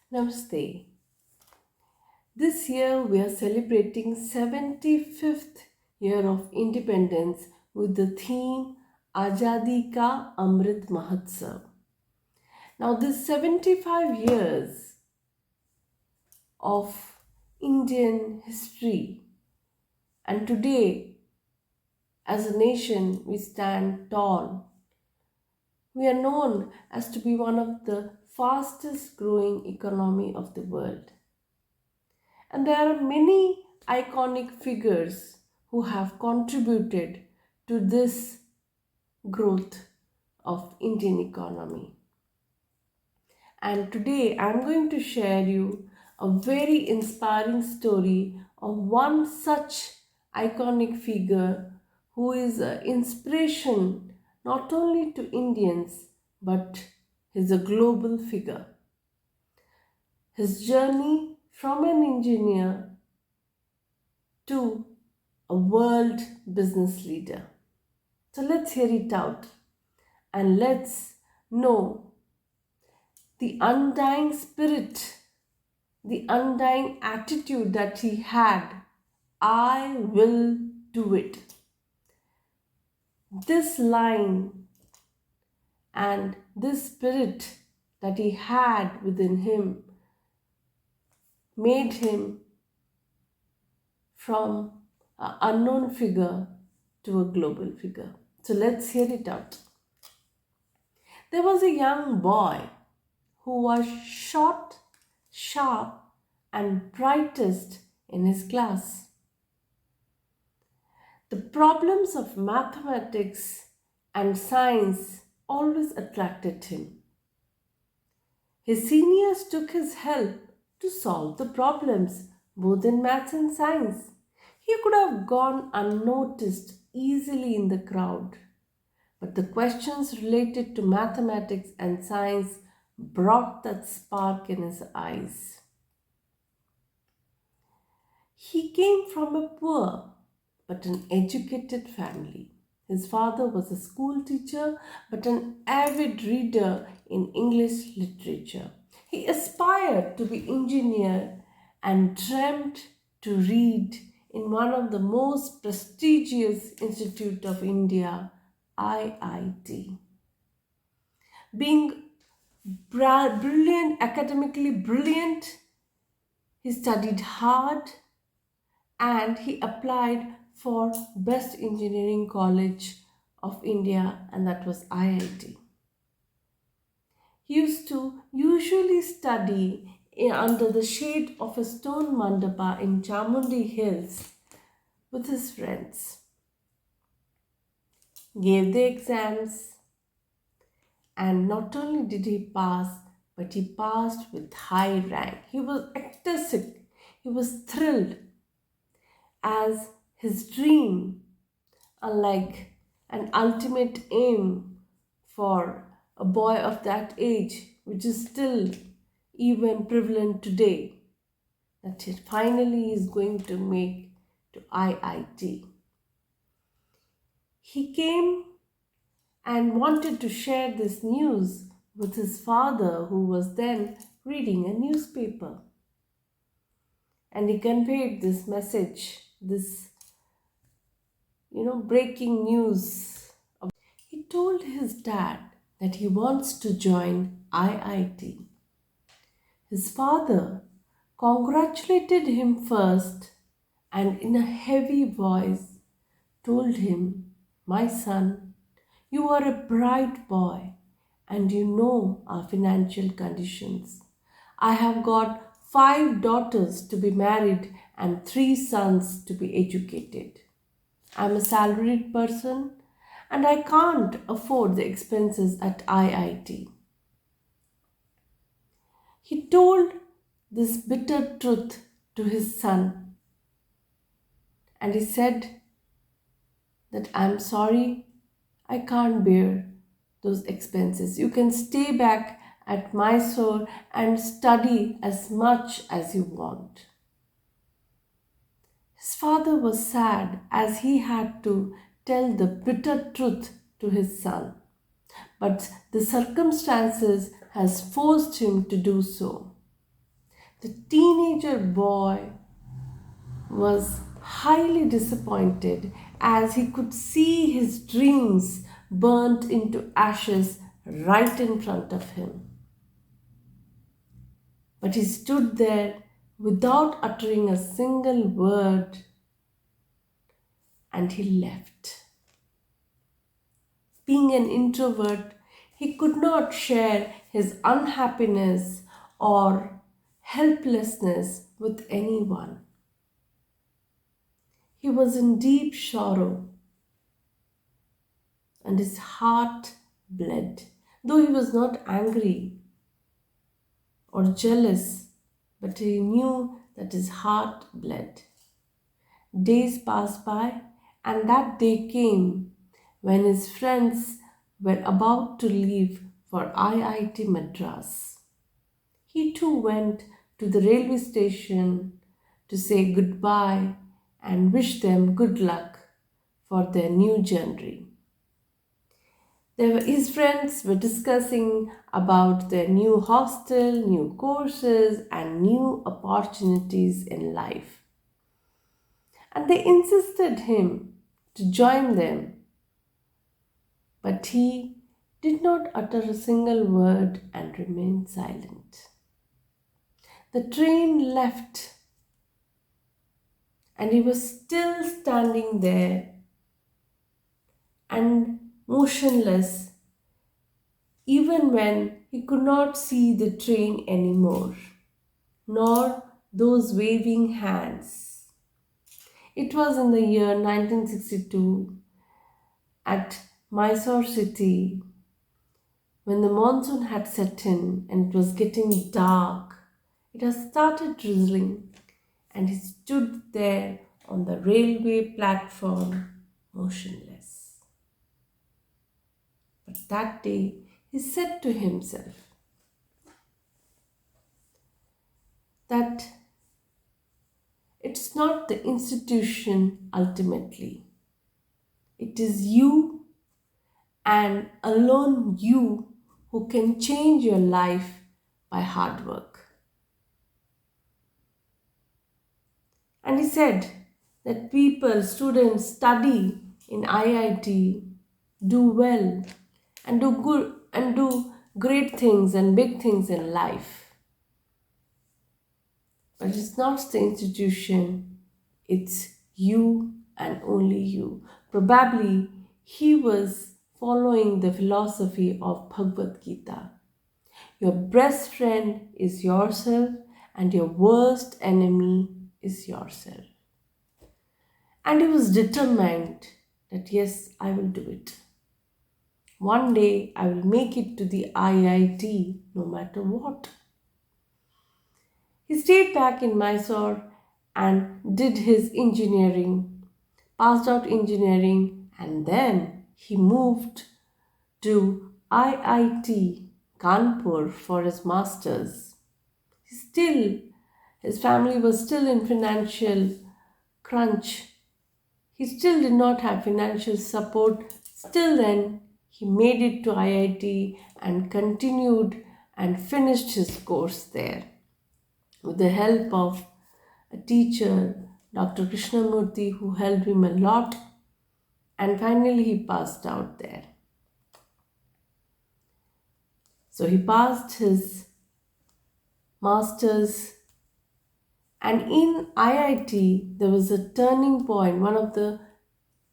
Namaste. This year we are celebrating 75th year of independence with the theme Azadi Ka Amrit Mahotsav. Now this 75 years of Indian history, and today as a nation we stand tall. We are known as to be one of the fastest growing economy of the world. And there are many iconic figures who have contributed to this growth of Indian economy. And today I'm going to share you a very inspiring story of one such iconic figure who is an inspiration not only to Indians but is a global figure. His journey from an engineer to a world business leader. So let's hear it out and let's know the undying spirit, the undying attitude that he had. I will do it. This line and this spirit that he had within him made him from an unknown figure to a global figure. So let's hear it out. There was a young boy who was short, sharp, and brightest in his class. The problems of mathematics and science always attracted him. His seniors took his help to solve the problems both in maths and science. He could have gone unnoticed easily in the crowd, but the questions related to mathematics and science brought that spark in his eyes. He came from a poor but an educated family. His father was a school teacher but an avid reader in English literature. He aspired to be engineer and dreamt to read in one of the most prestigious institute of India, IIT. Being brilliant, academically brilliant, he studied hard and he applied for best engineering college of India, and that was IIT. He used to usually study under the shade of a stone mandapa in Chamundi Hills with his friends. Gave the exams, and not only did he pass, but he passed with high rank. He was ecstatic, he was thrilled as his dream, unlike an ultimate aim for a boy of that age, which is still even prevalent today, that he finally is going to make to IIT. He came and wanted to share this news with his father, who was then reading a newspaper. And he conveyed this message, this breaking news. He told his dad that he wants to join IIT. His father congratulated him first and in a heavy voice told him, "My son, you are a bright boy and you know our financial conditions. I have got 5 daughters to be married and 3 sons to be educated. I'm a salaried person and I can't afford the expenses at IIT." He told this bitter truth to his son and he said that I'm sorry, I can't bear those expenses. You can stay back at Mysore and study as much as you want. His father was sad as he had to tell the bitter truth to his son, but the circumstances has forced him to do so. The teenager boy was highly disappointed as he could see his dreams burnt into ashes right in front of him. But he stood there without uttering a single word and he left. Being an introvert, he could not share his unhappiness or helplessness with anyone. He was in deep sorrow and his heart bled. Though he was not angry or jealous, but he knew that his heart bled. Days passed by, and that day came when his friends were about to leave for IIT Madras. He too went to the railway station to say goodbye and wish them good luck for their new journey. His friends were discussing about their new hostel, new courses, and new opportunities in life. And they insisted him to join them, but he did not utter a single word and remained silent. The train left, and he was still standing there and motionless, even when he could not see the train anymore, nor those waving hands. It was in the year 1962 at Mysore city when the monsoon had set in and it was getting dark. It had started drizzling and he stood there on the railway platform motionless. But that day he said to himself that it's not the institution ultimately. It is you and alone you who can change your life by hard work. And he said that people, students study in IIT, do well and do good and do great things and big things in life. But it's not the institution, it's you and only you. Probably he was following the philosophy of Bhagavad Gita. Your best friend is yourself and your worst enemy is yourself. And he was determined that yes, I will do it. One day I will make it to the IIT no matter what. He stayed back in Mysore and did his engineering, passed out engineering, and then he moved to IIT Kanpur for his masters. His family was still in financial crunch. He still did not have financial support. Still then, he made it to IIT and continued and finished his course there with the help of a teacher, Dr. Krishnamurthy, who helped him a lot, and finally he passed out there. So he passed his masters, and in IIT there was a turning point. One of the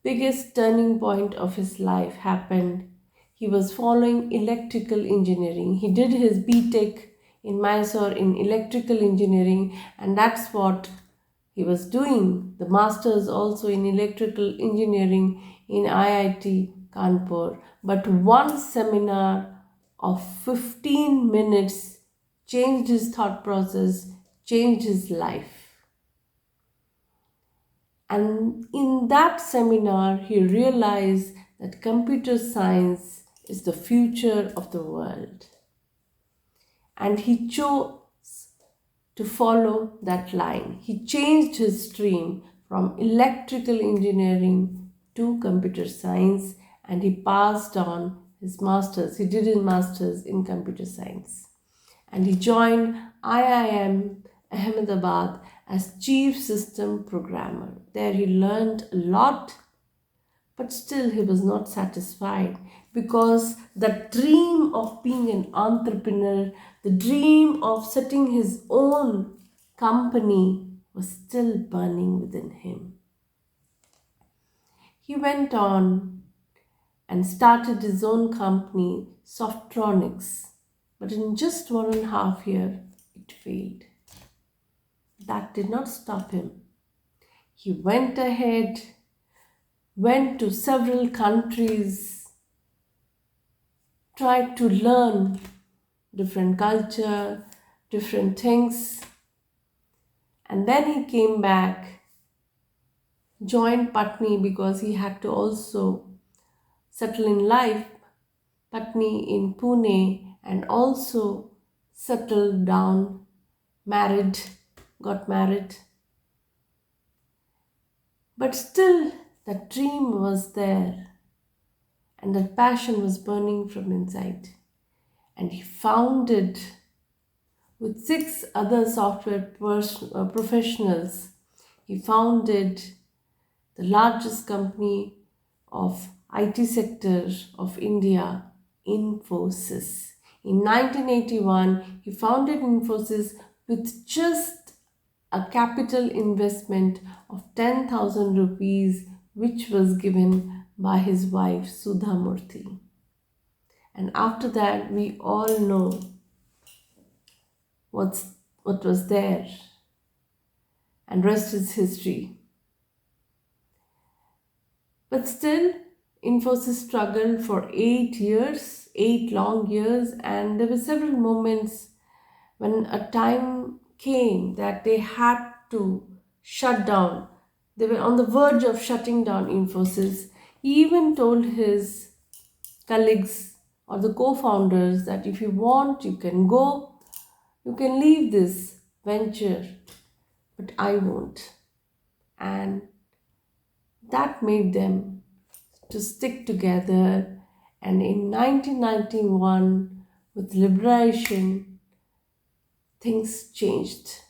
biggest turning point of his life happened. He was following electrical engineering. He did his BTech in Mysore in electrical engineering, and that's what he was doing. The masters also in electrical engineering in IIT Kanpur. But one seminar of 15 minutes changed his thought process, changed his life. And in that seminar, he realized that computer science is the future of the world. And he chose to follow that line. He changed his stream from electrical engineering to computer science and he passed on his masters. He did his masters in computer science. And he joined IIM Ahmedabad as chief system programmer. There he learned a lot, but still he was not satisfied because the dream of being an entrepreneur, the dream of setting his own company was still burning within him. He went on and started his own company, Softronics, but in just 1.5 years, it failed. That did not stop him. He went ahead, went to several countries, tried to learn different culture, different things, and then he came back, joined Patni because he had to also settle in life, Patni in Pune, and also settled down, married, got married. But still, that dream was there and that passion was burning from inside. And he founded, with 6 other professionals, he founded the largest company of IT sector of India, Infosys. In 1981, he founded Infosys with just a capital investment of 10,000 rupees, which was given by his wife Sudha Murthy. And after that, we all know what was there, and rest is history. But still, Infosys struggled for 8 years, 8 long years, and there were several moments when a time came that they had to shut down. They were on the verge of shutting down Infosys. He even told his colleagues or the co-founders that if you want, you can go, you can leave this venture, but I won't. And that made them to stick together. And in 1991, with liberation, things changed.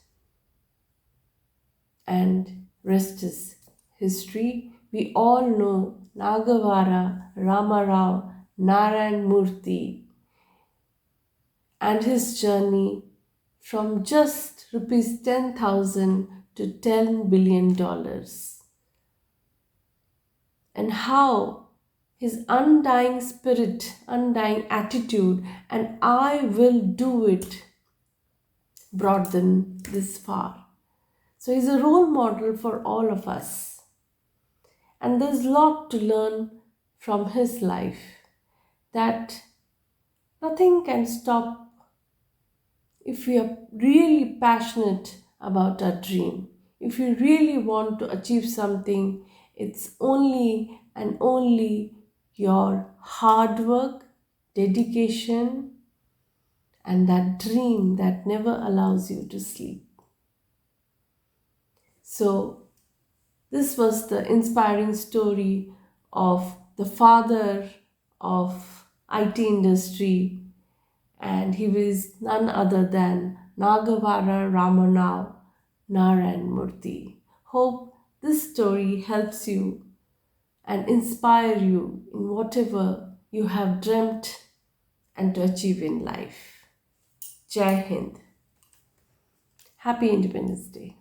And rest is history. We all know Nagavara Ramarao Narayan Murthy and his journey from just rupees 10,000 to $10 billion. And how his undying spirit, undying attitude, and I will do it, brought them this far. So he's a role model for all of us. And there's a lot to learn from his life, that nothing can stop if we are really passionate about our dream. If you really want to achieve something, it's only and only your hard work, dedication, and that dream that never allows you to sleep. So, this was the inspiring story of the father of IT industry, and he was none other than Nagavara Ramanao Narayan Murthy. Hope this story helps you and inspire you in whatever you have dreamt and to achieve in life. Jai Hind. Happy Independence Day.